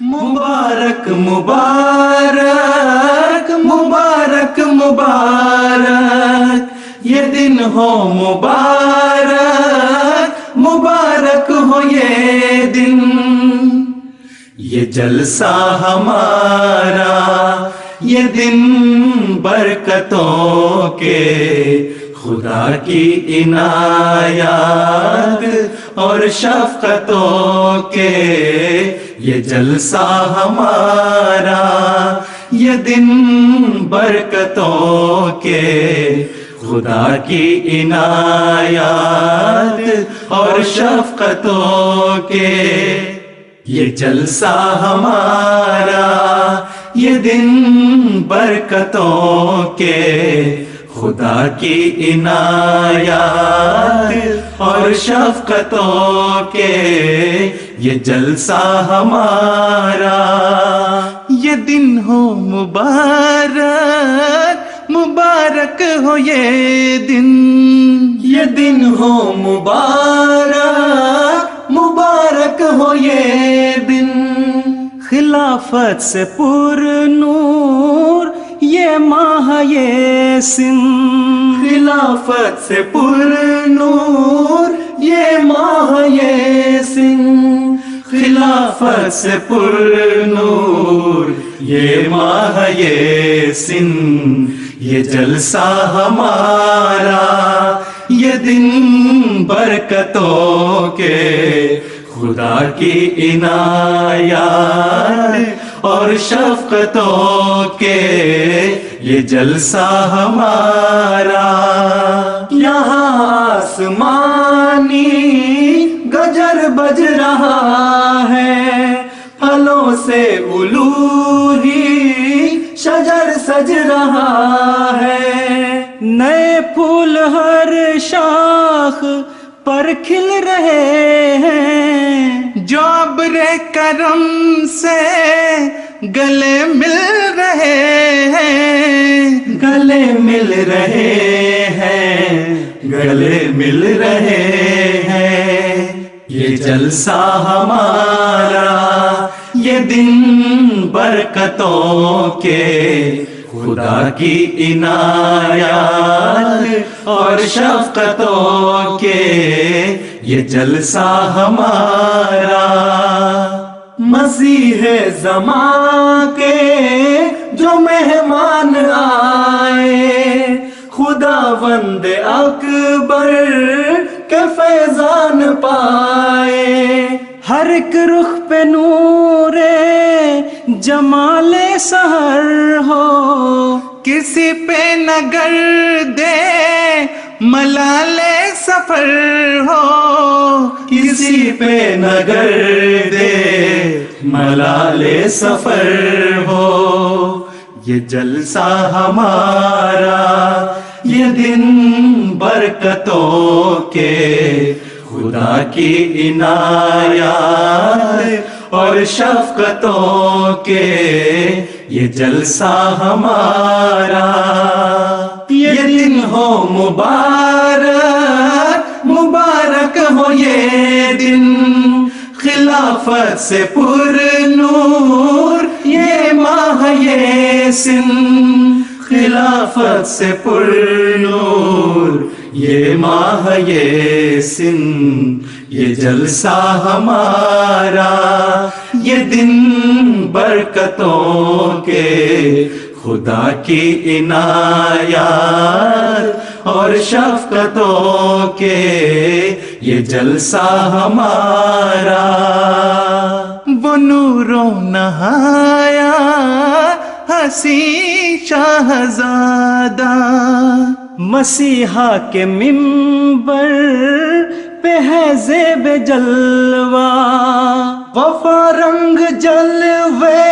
مبارک مبارک مبارک مبارک یہ دن ہو مبارک مبارک ہو یہ دن، یہ جلسہ ہمارا یہ دن برکتوں کے، خدا کی عنایات اور شفقتوں کے، یہ جلسہ ہمارا یہ دن برکتوں کے، خدا کی عنایات اور شفقتوں کے، یہ جلسہ ہمارا یہ دن برکتوں کے، خدا کی عنایات اور شفقتوں کے، یہ جلسہ ہمارا یہ دن ہو مبارک مبارک ہو یہ دن، یہ دن ہو مبارک مبارک ہو یہ دن، خلافت سے پر نور یہ ماہ یہ سن، خلافت سے پر نور یہ ماہ یہ سن، خلافت سے پر نور یہ ماہ یہ سن، یہ جلسہ ہمارا یہ دن برکتوں کے، خدا کی عنایات اور شفقتوں کے، یہ جلسہ ہمارا، یہاں آسمانی گجر بج رہا ہے، پھلوں سے الوہی شجر سج رہا ہے، نئے پھول ہر شاخ پر کھل رہے ہیں، جو ابر کرم سے گلے مل رہے ہیں، گلے مل رہے ہیں، گلے مل رہے ہیں، یہ جلسہ ہمارا یہ دن برکتوں کے، خدا کی عنایات اور شفقتوں کے، یہ جلسہ ہمارا، مسیح زمان کے جو مہمان آئے، خداوند اکبر کے فیضان پائے، ہر ایک رخ پہ نور جمال سحر ہو، کسی پہ نہ گردے ملال سفر ہو، کسی پہ نہ گردے ملال سفر ہو، یہ جلسہ ہمارا یہ دن برکتوں کے، خدا کی عنایات اور شفقتوں کے، یہ جلسہ ہمارا یہ دن ہو مبارک مبارک ہو یہ دن، خلافت سے پر نور یہ ماہ یہ سن، خلافت سے پر نور یہ ماہ یہ سن، یہ جلسہ ہمارا یہ دن برکتوں کے، خدا کی عنایات اور شفقتوں کے، یہ جلسہ ہمارا، وہ نور و نہایا حسین شاہزادہ، مسیحا کے منبر پہ ہے زیب جلوہ، وفا رنگ جلوے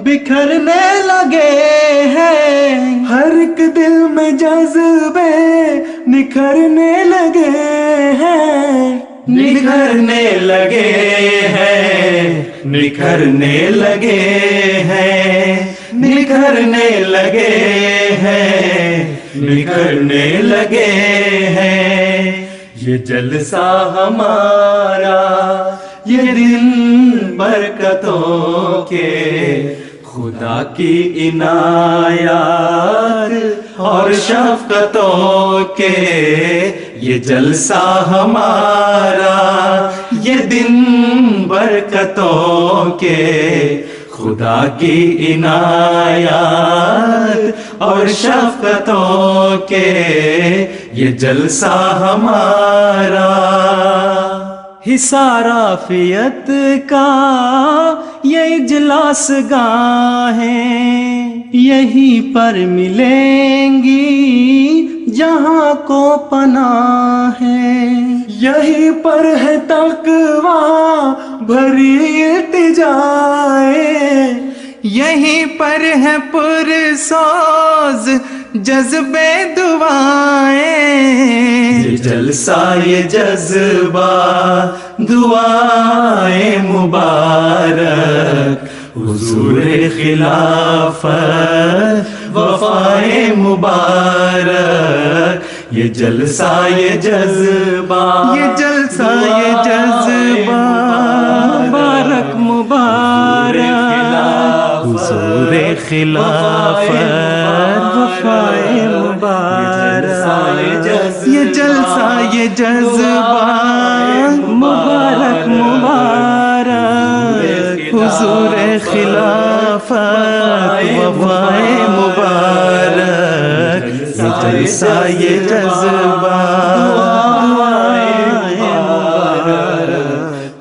بکھرنے لگے ہیں، ہر ایک دل میں جذبے نکھرنے لگے ہیں، نکھرنے لگے ہیں، نکھرنے لگے ہیں، نکھرنے لگے ہیں، نکھرنے لگے ہیں، یہ جلسہ ہمارا یہ دن برکتوں کے، خدا کی عنایات اور شفقتوں کے، یہ جلسہ ہمارا یہ دن برکتوں کے، خدا کی عنایات اور شفقتوں کے، یہ جلسہ ہمارا۔ حصار عافیت کا یہ اجلاس گاہیں، یہیں پر ملیں گی جہاں کو پناہ ہے، یہیں پر ہے تقویٰ بھری التجائیں، یہیں پر ہے پرسوز جذبے دعائیں، یہ جلسہ یہ جذبہ دعائیں مبارک، حضور خلافت وفائے مبارک، یہ جلسہ یہ جذبہ، یہ جلسہ یہ جذبہ مبارک مبارک، حضور خلافت وفائے مبارک، یہ جلسہ یہ جذبہ مبارک مبارک، حضور خلافت وفائے مبارک، یہ جلسہ یہ جذبہ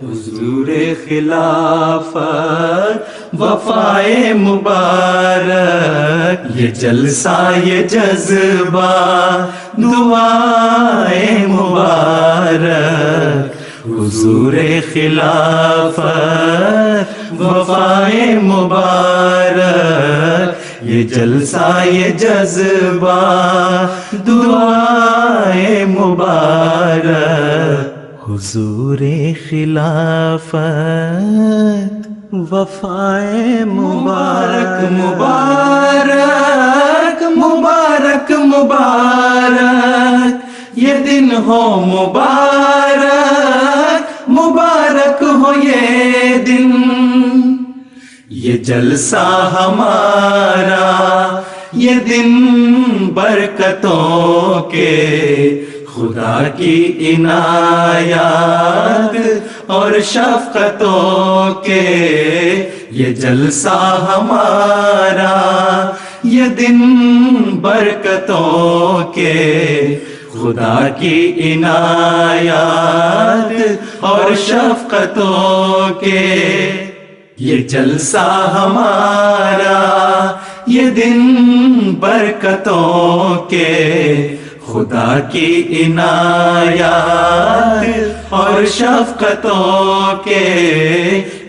حضور خلافت وفائے مبارک، یہ جلسہ یہ جذبہ دعائیں مبارک، حضور خلافت وفائے مبارک، یہ جلسہ یہ جذبہ دعائیں مبارک، حضور خلافت وفائے مبارک مبارک مبارک مبارک، یہ دن ہو مبارک، مبارک ہو یہ دن، یہ جلسہ ہمارا یہ دن برکتوں کے، خدا کی عنایات اور شفقتوں کے، یہ جلسہ ہمارا یہ دن برکتوں کے، خدا کی عنایات اور شفقتوں کے، یہ جلسہ ہمارا یہ دن برکتوں کے، خدا کی عنایات اور شفقتوں کے،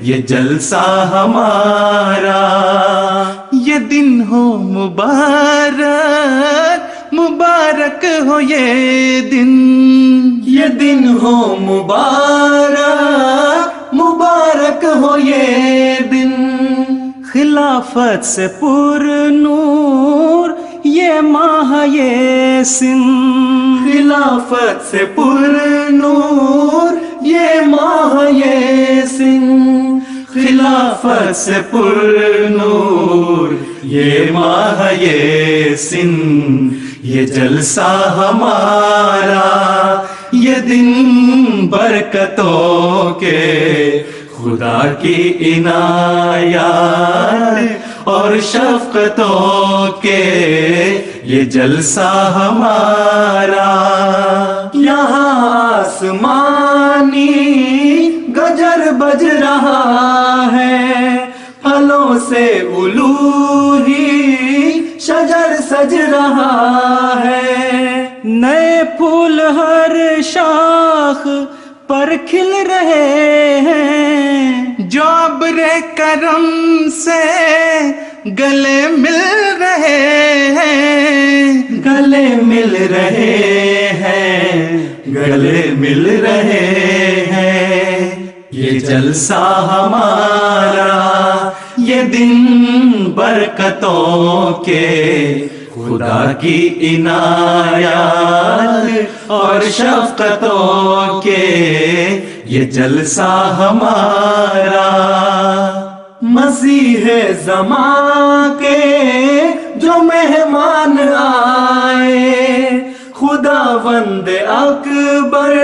یہ جلسہ ہمارا یہ دن ہو مبارک، مبارک ہو یہ دن، یہ دن ہو مبارک، مبارک ہو یہ دن، خلافت سے پر نور یہ ماہ یہ سن، خلافت سے پر نور یہ ماہ یہ سن، خلافت سے پر نور یہ ماہ یہ سن، یہ جلسہ ہمارا یہ دن برکتوں کے، خدا کی عنایات اور شفقتوں کے، یہ جلسہ ہمارا، یہاں آسمانی گجر بج رہا ہے، پھلوں سے الوہی شجر سج رہا ہے، نئے پھول ہر شاخ پر کھل رہے ہیں، جو ابر کرم سے گلے مل رہے ہیں، گلے مل رہے ہیں، گلے مل رہے ہیں، یہ جلسہ ہمارا یہ دن برکتوں کے، خدا کی عنایات اور شفقتوں کے، یہ جلسہ ہمارا، مسیح زمان کے جو مہمان آئے، خداوند اکبر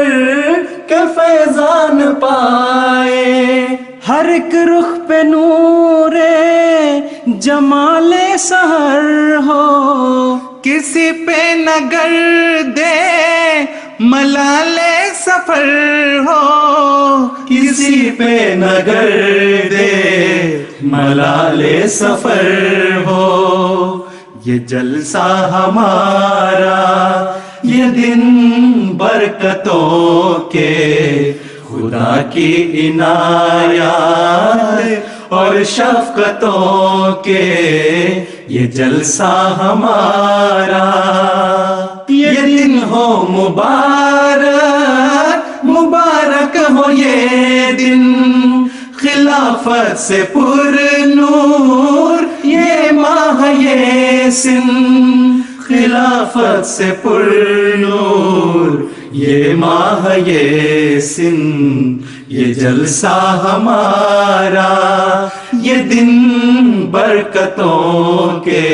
کے فیضان پائے، ہر ایک رخ پہ نور جمال سحر ہو، کسی پہ نہ گردے ملال سفر ہو، کسی پہ نہ گردے ملال سفر ہو، یہ جلسہ ہمارا، یہ دن برکتوں کے، خدا کی عنایات اور شفقتوں کے، یہ جلسہ ہمارا، یہ دن ہو مبارک، مبارک ہو یہ دن، خلافت سے پر نور یہ ماہ یہ سن، خلافت سے پر نور یہ ماہ یہ سن، یہ جلسہ ہمارا، یہ دن برکتوں کے،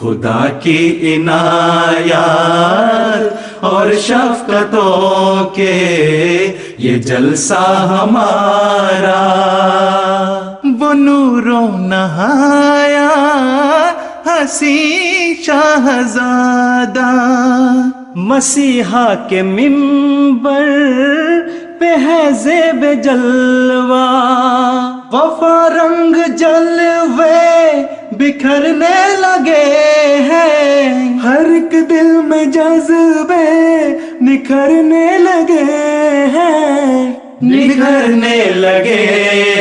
خدا کی عنایات اور شفقتوں کے، یہ جلسہ ہمارا، وہ نوروں نہایا حسین شاہزادہ، مسیحا کے منبر پہ ہے زیب جلوہ، وفا رنگ جلوے بکھرنے لگے ہیں، ہر ایک دل میں جذبے نکھرنے لگے ہیں، نکھرنے لگے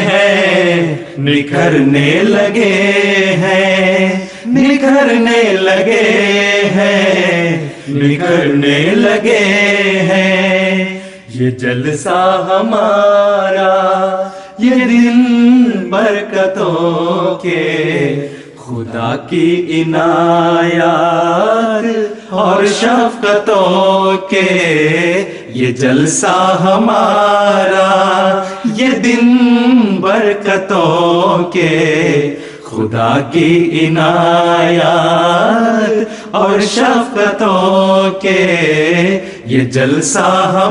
ہیں، نکھرنے لگے ہیں، نکھرنے لگے ہیں، نکھرنے لگے ہیں، یہ جلسہ ہمارا، یہ دن برکتوں کے، خدا کی عنایات اور شفقتوں کے، یہ جلسہ ہمارا، یہ دن برکتوں کے، خدا کی عنایات اور شفقتوں کے، یہ جلسہ ہم